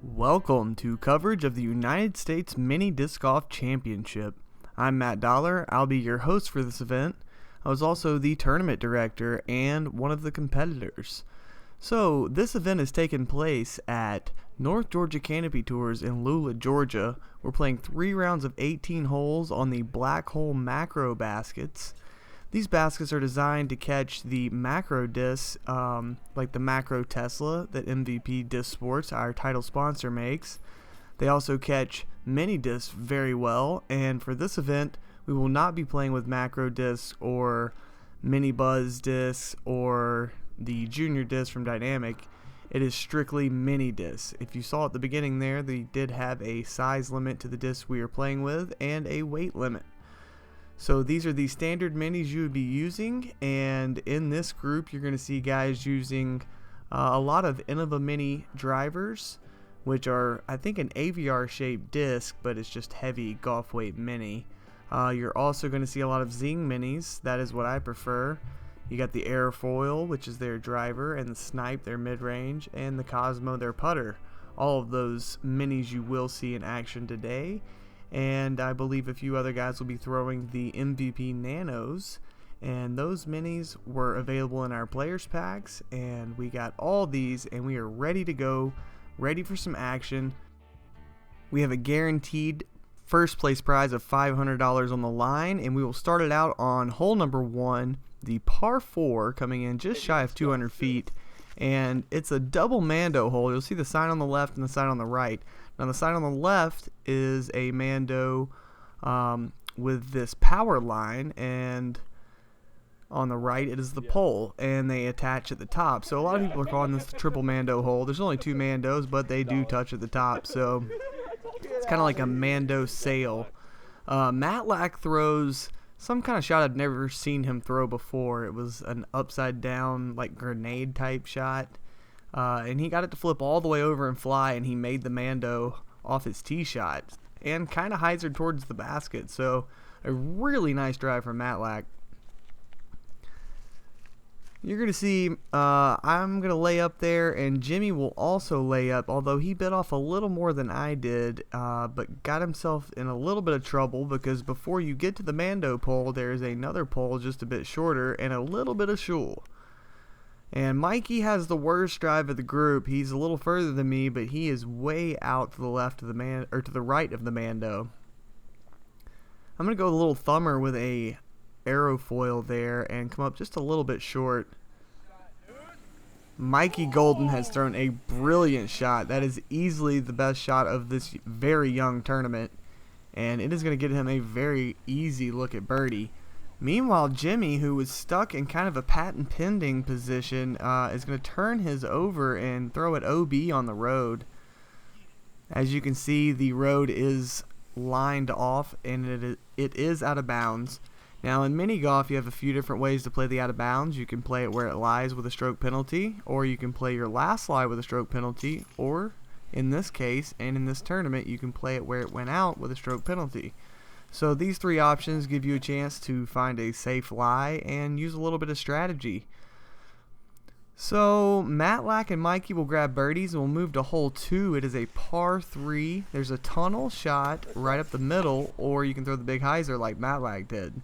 Welcome to coverage of the United States Mini Disc Golf Championship. I'm Matt Dollar. I'll be your host for this event. I was also the tournament director and one of the competitors. So, this event is taking place at North Georgia Canopy Tours in Lula, Georgia. We're playing 3 rounds of 18 holes on the black hole macro baskets. These baskets are designed to catch the macro discs, like the macro Tesla that MVP Disc Sports, our title sponsor, makes. They also catch mini discs very well, and for this event, we will not be playing with macro discs or mini buzz discs or the junior disc from Dynamic. It is strictly mini discs. If you saw at the beginning there, they did have a size limit to the discs we are playing with and a weight limit. So these are the standard minis you would be using, and in this group you're going to see guys using a lot of Innova Mini drivers, which are, I think, an AVR shaped disc, but it's just heavy golf weight mini. You're also going to see a lot of Zing minis. That is what I prefer. You got the Airfoil, which is their driver, and the Snipe, their mid-range, and the Cosmo, their putter. All of those minis you will see in action today. And I believe a few other guys will be throwing the MVP Nanos, and those minis were available in our players packs, and we got all these and we are ready to go, ready for some action. We have a guaranteed first place prize of $500 on the line, and we will start it out on hole number 1, the par 4, coming in just shy of 200 feet, and it's a double Mando hole. You'll see the sign on the left and the sign on the right. Now the sign on the left is a Mando with this power line, and on the right it is the pole, and they attach at the top. So a lot of people are calling this the triple Mando hole. There's only 2 Mandos, but they do touch at the top, so it's kind of like a Mando sail. Matlack throws some kind of shot I've never seen him throw before. It was an upside down, like, grenade type shot. And he got it to flip all the way over and fly, and he made the Mando off his tee shot and kind of hyzered towards the basket. So a really nice drive from Matlack. You're going to see I'm going to lay up there, and Jimi will also lay up, although he bit off a little more than I did, but got himself in a little bit of trouble because before you get to the Mando pole, there is another pole just a bit shorter and a little bit of shul. And Mikey has the worst drive of the group. He's a little further than me, but he is way out to the left of the to the right of the Mando. I'm gonna go a little thumber with a aerofoil there and come up just a little bit short. Mikey Golden has thrown a brilliant shot. That is easily the best shot of this very young tournament, and it is going to get him a very easy look at birdie. Meanwhile, Jimi, who was stuck in kind of a patent pending position, is going to turn his over and throw it OB on the road. As you can see, the road is lined off, and it is out of bounds. Now, in mini golf, you have a few different ways to play the out of bounds. You can play it where it lies with a stroke penalty, or you can play your last lie with a stroke penalty, or in this case, and in this tournament, you can play it where it went out with a stroke penalty. So these 3 options give you a chance to find a safe lie and use a little bit of strategy. So Matlack and Mikey will grab birdies, and we'll move to hole 2. It is a par 3. There's a tunnel shot right up the middle, or you can throw the big hyzer like Matlack did.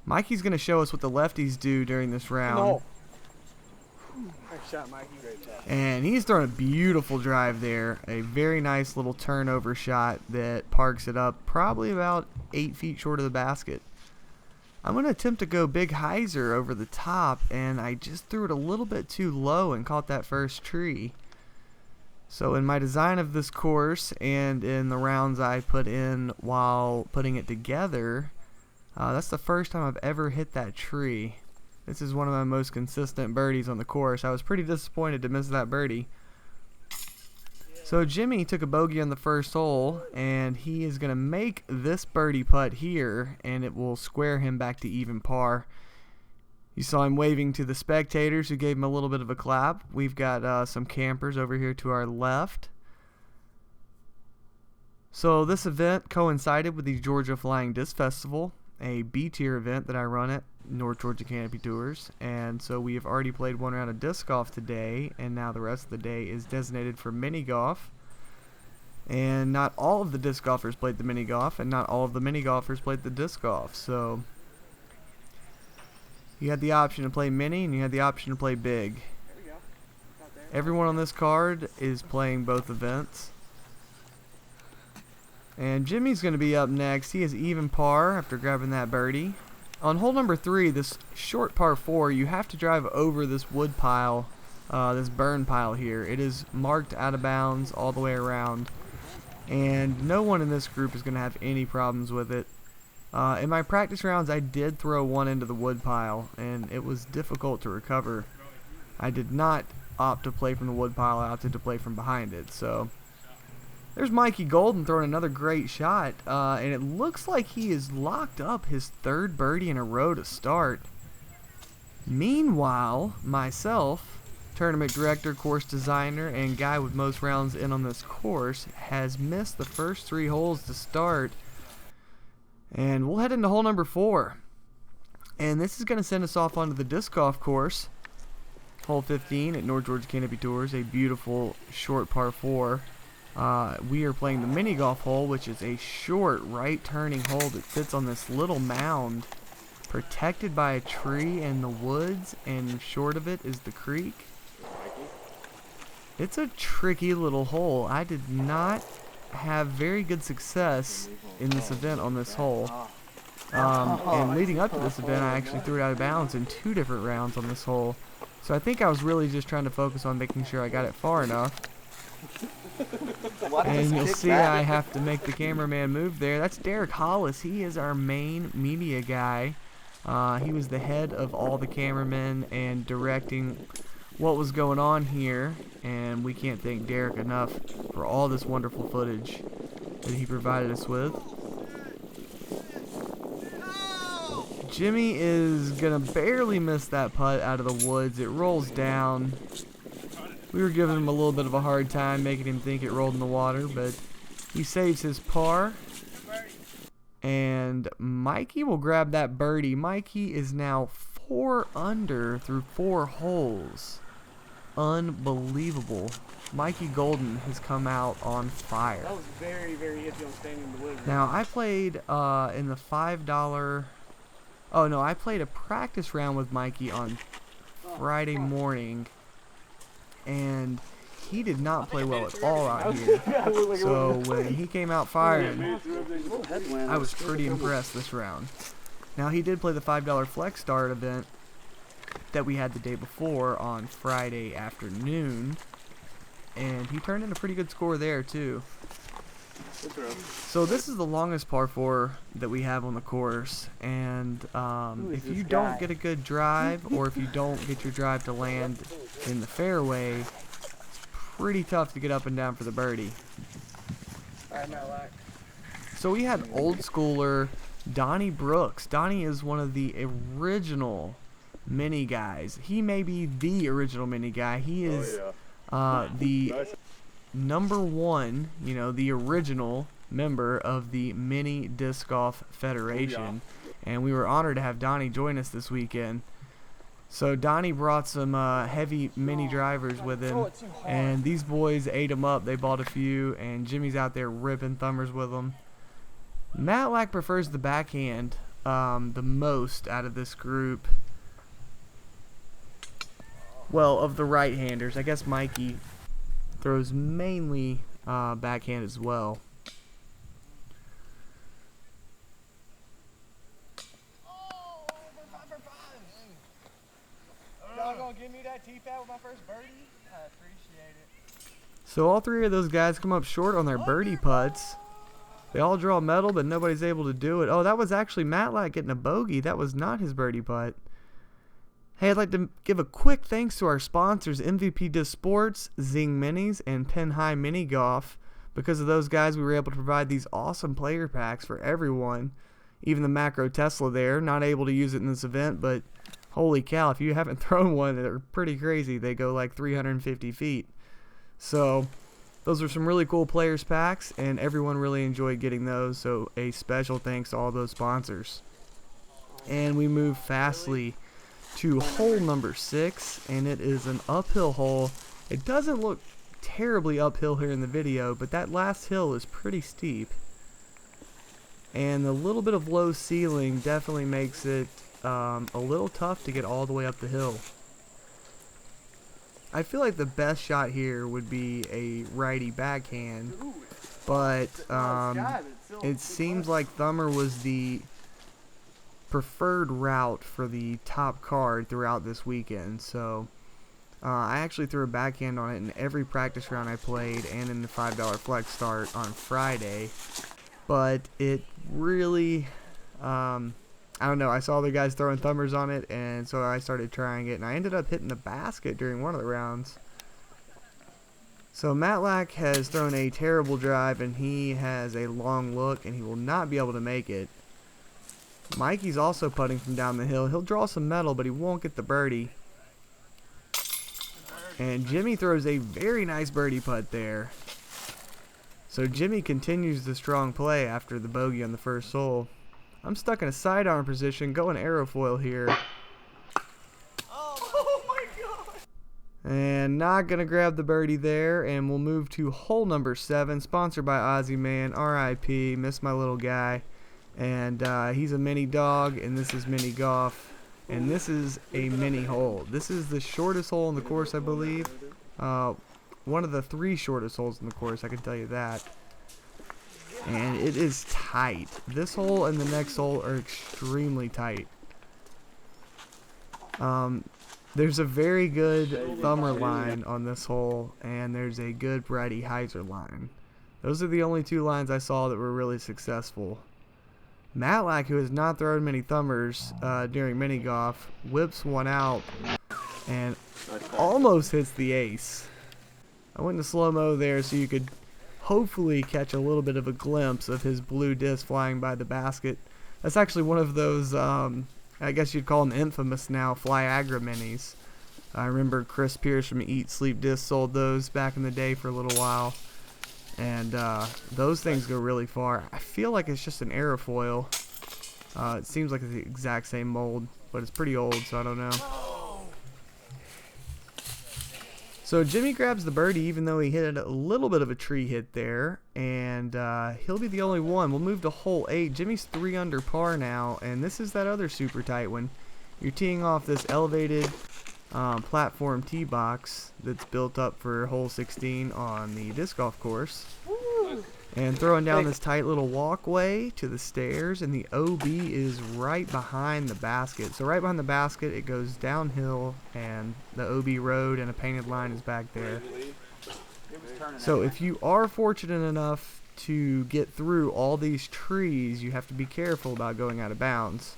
Mikey's going to show us what the lefties do during this round. No. Nice shot, Mikey. Great shot. And he's throwing a beautiful drive there. A very nice little turnover shot that parks it up probably about 8 feet short of the basket. I'm going to attempt to go big hyzer over the top, and I just threw it a little bit too low and caught that first tree. So in my design of this course and in the rounds I put in while putting it together, that's the first time I've ever hit that tree. This is one of my most consistent birdies on the course. I was pretty disappointed to miss that birdie. So Jimi took a bogey on the first hole, and he is going to make this birdie putt here, and it will square him back to even par. You saw him waving to the spectators, who gave him a little bit of a clap. We've got some campers over here to our left. So this event coincided with the Georgia Flying Disc Festival, a B-tier event that I run at North Georgia Canopy Tours, and so we have already played 1 round of disc golf today, and now the rest of the day is designated for mini golf. And not all of the disc golfers played the mini golf, and not all of the mini golfers played the disc golf. So you had the option to play mini, and you had the option to play big. There we go. Not there. Everyone on this card is playing both events. And Jimmy's going to be up next. He has even par after grabbing that birdie. On hole number 3, this short par 4, you have to drive over this wood pile, this burn pile here. It is marked out of bounds all the way around. And no one in this group is going to have any problems with it. In my practice rounds, I did throw one into the wood pile, and it was difficult to recover. I did not opt to play from the wood pile. I opted to play from behind it. So there's Mikey Golden throwing another great shot, and it looks like he has locked up his 3rd birdie in a row to start. Meanwhile, myself, tournament director, course designer, and guy with most rounds in on this course, has missed the first 3 holes to start. And we'll head into hole number 4. And this is going to send us off onto the disc golf course. Hole 15 at North Georgia Canopy Tours, a beautiful short par 4. We are playing the mini golf hole, which is a short right turning hole that sits on this little mound protected by a tree in the woods, and short of it is the creek. It's a tricky little hole. I did not have very good success in this event on this hole. And leading up to this event, I actually threw it out of bounds in 2 different rounds on this hole. So I think I was really just trying to focus on making sure I got it far enough. And you'll see I have to make the cameraman move there. That's Derek Hollis. He is our main media guy. He was the head of all the cameramen and directing what was going on here. And we can't thank Derek enough for all this wonderful footage that he provided us with. Jimmy is going to barely miss that putt out of the woods. It rolls down. We were giving him a little bit of a hard time, making him think it rolled in the water, but he saves his par. And Mikey will grab that birdie. Mikey is now 4 under through 4 holes. Unbelievable. Mikey Golden has come out on fire. That was very, very iffy on staying in the woods. Now, I played in the $5... Oh, no, I played a practice round with Mikey on Friday morning, and he did not play well at all out here. So when he came out firing, I was pretty impressed this round. Now, he did play the $5 Flex Start event that we had the day before on Friday afternoon, and he turned in a pretty good score there too. So this is the longest par 4 that we have on the course, and if you don't get a good drive, or if you don't get your drive to land in the fairway, it's pretty tough to get up and down for the birdie. Alright, Matlack. So we had old schooler Donnie Brooks. Donnie is one of the original mini guys. He may be the original mini guy. He is the number 1, you know, the original member of the Mini Disc Golf Federation. And we were honored to have Donnie join us this weekend. So Donnie brought some heavy mini drivers with him, and these boys ate them up. They bought a few, and Jimmy's out there ripping thumbers with them. Matlack prefers the backhand the most out of this group. Well, of the right-handers. I guess Mikey throws mainly backhand as well. Y'all gonna give me that tee-pad with my first birdie? I appreciate it. So all 3 of those guys come up short on their birdie putts. They all draw medal, but nobody's able to do it. Oh, that was actually Matlack getting a bogey. That was not his birdie putt. Hey, I'd like to give a quick thanks to our sponsors, MVP Disc Sports, Zing Minis, and Penn High Mini Golf. Because of those guys, we were able to provide these awesome player packs for everyone. Even the Macro Tesla there, not able to use it in this event, but holy cow, if you haven't thrown one, they're pretty crazy. They go like 350 feet. So those are some really cool players packs, and everyone really enjoyed getting those. So a special thanks to all those sponsors. And we move fastly to hole number 6, and it is an uphill hole. It doesn't look terribly uphill here in the video, but that last hill is pretty steep. And the little bit of low ceiling definitely makes it a little tough to get all the way up the hill. I feel like the best shot here would be a righty backhand, but it seems like thumber was the preferred route for the top card throughout this weekend. So I actually threw a backhand on it in every practice round I played and in the $5 flex start on Friday. But it really, I don't know, I saw other guys throwing thumbers on it, and so I started trying it, and I ended up hitting the basket during one of the rounds. So Matlack has thrown a terrible drive, and he has a long look, and he will not be able to make it. Mikey's also putting from down the hill. He'll draw some metal, but he won't get the birdie. And Jimi throws a very nice birdie putt there. So Jimi continues the strong play after the bogey on the first hole. I'm stuck in a sidearm position, going aerofoil here. Oh my god! And not going to grab the birdie there, and we'll move to hole number 7, sponsored by Ozzy Man, RIP, miss my little guy. And he's a mini dog, and this is mini golf, and this is a mini hole. This is the shortest hole in the course, I believe. One of the 3 shortest holes in the course, I can tell you that. And it is tight. This hole and the next hole are extremely tight. There's a very good thumber line on this hole, and there's a good righty hyzer line. Those are the only 2 lines I saw that were really successful. Matlack, who has not thrown many thumbers during mini golf, whips one out and almost hits the ace. I went into slow-mo there so you could hopefully catch a little bit of a glimpse of his blue disc flying by the basket. That's actually one of those, I guess you'd call them infamous now, Flyagra minis. I remember Chris Pierce from Eat Sleep Disc sold those back in the day for a little while. And those things go really far. I feel like it's just an aerofoil. It seems like it's the exact same mold, but it's pretty old, so I don't know. So Jimi grabs the birdie, even though he hit a little bit of a tree hit there, and he'll be the only one. We'll move to hole 8. Jimi's 3 under par now, and this is that other super tight one. You're teeing off this elevated platform tee box that's built up for hole 16 on the disc golf course. Woo! And throwing down this tight little walkway to the stairs, and the OB is right behind the basket. So right behind the basket, it goes downhill, and the OB road and a painted line is back there. So if you are fortunate enough to get through all these trees, you have to be careful about going out of bounds.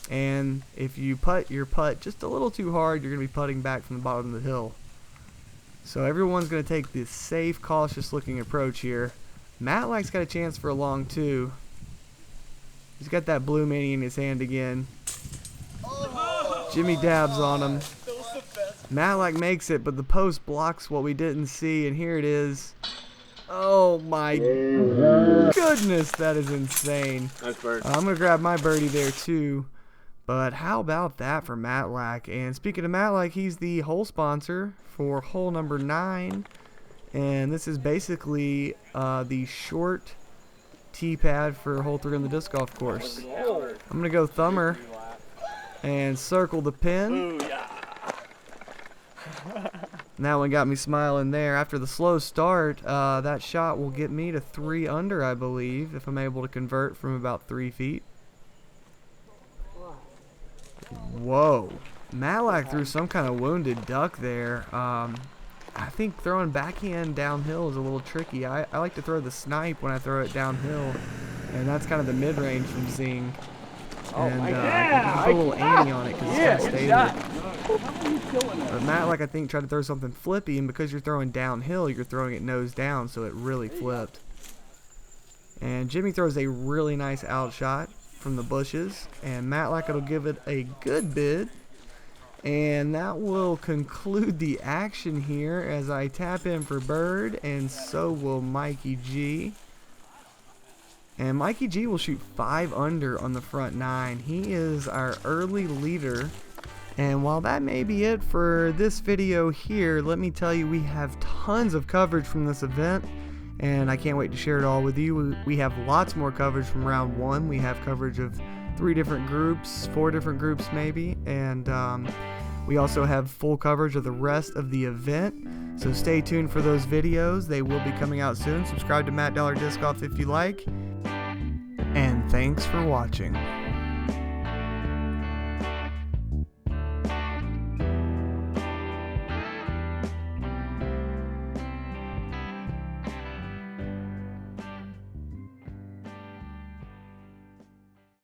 And if you putt your putt just a little too hard, you're going to be putting back from the bottom of the hill. So everyone's going to take this safe, cautious looking approach here. Matlack's got a chance for a long 2. He's got that blue mini in his hand again. Jimi dabs on him. Matlack makes it, but the post blocks what we didn't see, and here it is. Oh my goodness, that is insane. Nice bird. I'm going to grab my birdie there too. But how about that for Matlack? And speaking of Matlack, he's the hole sponsor for hole number 9. And this is basically the short tee pad for hole 3 on the disc golf course. I'm going to go thumber and circle the pin. That one got me smiling there. After the slow start, that shot will get me to 3 under, I believe, if I'm able to convert from about 3 feet. Whoa. Matlack threw some kind of wounded duck there. I think throwing backhand downhill is a little tricky. I like to throw the snipe when I throw it downhill, and that's kind of the mid-range from seeing. And you can put a little ante on it because it's kind of stable. But Matlack, I think, tried to throw something flippy, and because you're throwing downhill, you're throwing it nose down, so it really flipped. And Jimi throws a really nice out shot from the bushes, and Matlack will give it a good bid. And that will conclude the action here as I tap in for bird, and so will Mikey G. And Mikey G will shoot 5 under on the front 9. He is our early leader And while that may be it for this video here, let me tell you we have tons of coverage from this event, and I can't wait to share it all with you. We have lots more coverage from round 1. We have coverage of 3 different groups, 4 different groups maybe, and we also have full coverage of the rest of the event. So stay tuned for those videos. They will be coming out soon. Subscribe to Matt Dollar Disc Golf if you like. And thanks for watching.